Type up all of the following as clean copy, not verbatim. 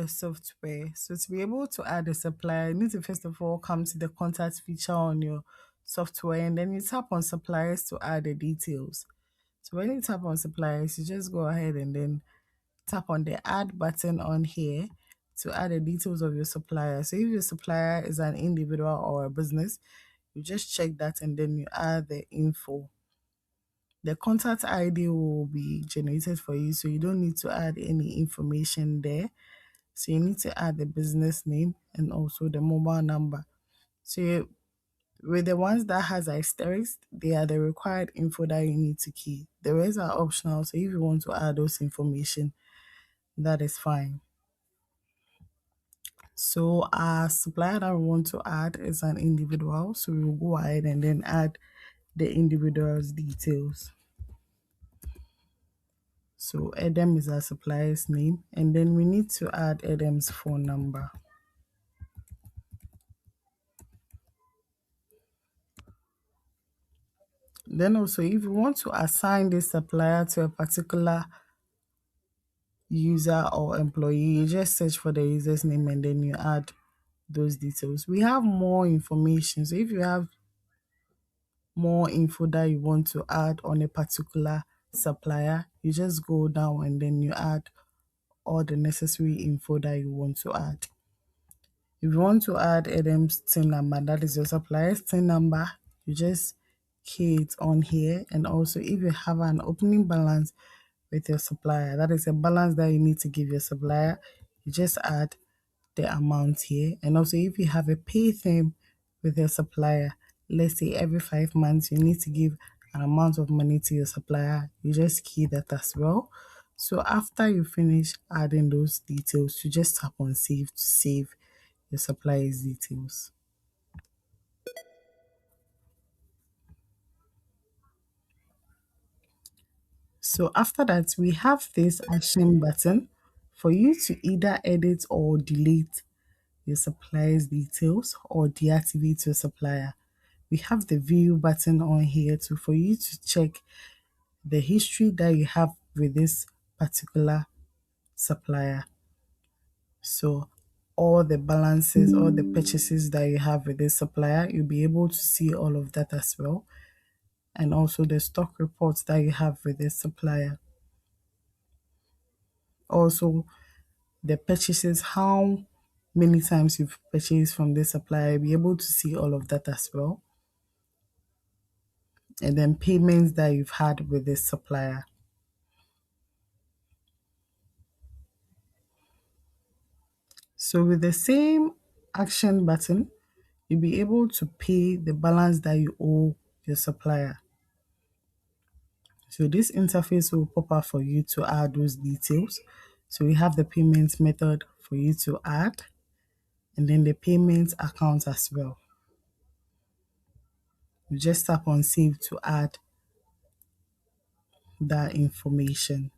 software. So to be able to add a supplier, you need to first of all come to the contact feature on your software, and then you tap on suppliers to add the details. So when you tap on suppliers, you just go ahead and then tap on the add button on here to add the details of your supplier. So if your supplier is an individual or a business, you just check that and then you add the info. The contact ID will be generated for you, so you don't need to add any information there. So you need to add the business name and also the mobile number. So with the ones that has asterisks, they are the required info that you need to key. The rest are optional. So if you want to add those information, that is fine. So our supplier that we want to add is an individual. So we will go ahead and then add the individual's details. So Adam is our supplier's name, and then we need to add Adam's phone number. Then also, if you want to assign this supplier to a particular user or employee, you just search for the user's name and then you add those details. We have more information. So if you have more info that you want to add on a particular supplier, you just go down and then you add all the necessary info that you want to add. If you want to add Adam's TIN number, that is your supplier's TIN number, you just key it on here. And also if you have an opening balance with your supplier, that is a balance that you need to give your supplier, you just add the amount here. And also if you have a pay term with your supplier, let's say every 5 months you need to give an amount of money to your supplier, you just key that as well. So after you finish adding those details, you just tap on save to save your supplier's details. So after that, we have this action button for you to either edit or delete your supplier's details or deactivate your supplier. We have the view button on here too for you to check the history that you have with this particular supplier. So all the balances, all the purchases that you have with this supplier, you'll be able to see all of that as well. And also the stock reports that you have with this supplier. Also the purchases, how many times you've purchased from this supplier, you'll be able to see all of that as well. And then payments that you've had with this supplier. So with the same action button, you'll be able to pay the balance that you owe your supplier. So this interface will pop up for you to add those details. So we have the payment method for you to add, and then the payment account as well. You just tap on save to add that information.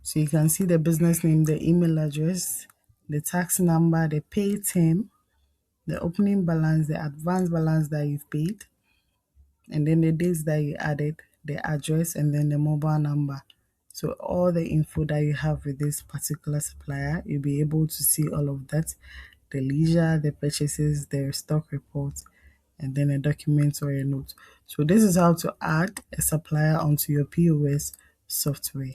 So you can see the business name, the email address, the tax number, the pay term, the opening balance, the advance balance that you've paid, and then the dates that you added, the address, and then the mobile number. So all the info that you have with this particular supplier, you'll be able to see all of that, the leisure, the purchases, their stock reports, and then a document or a note. So this is how to add a supplier onto your POS software.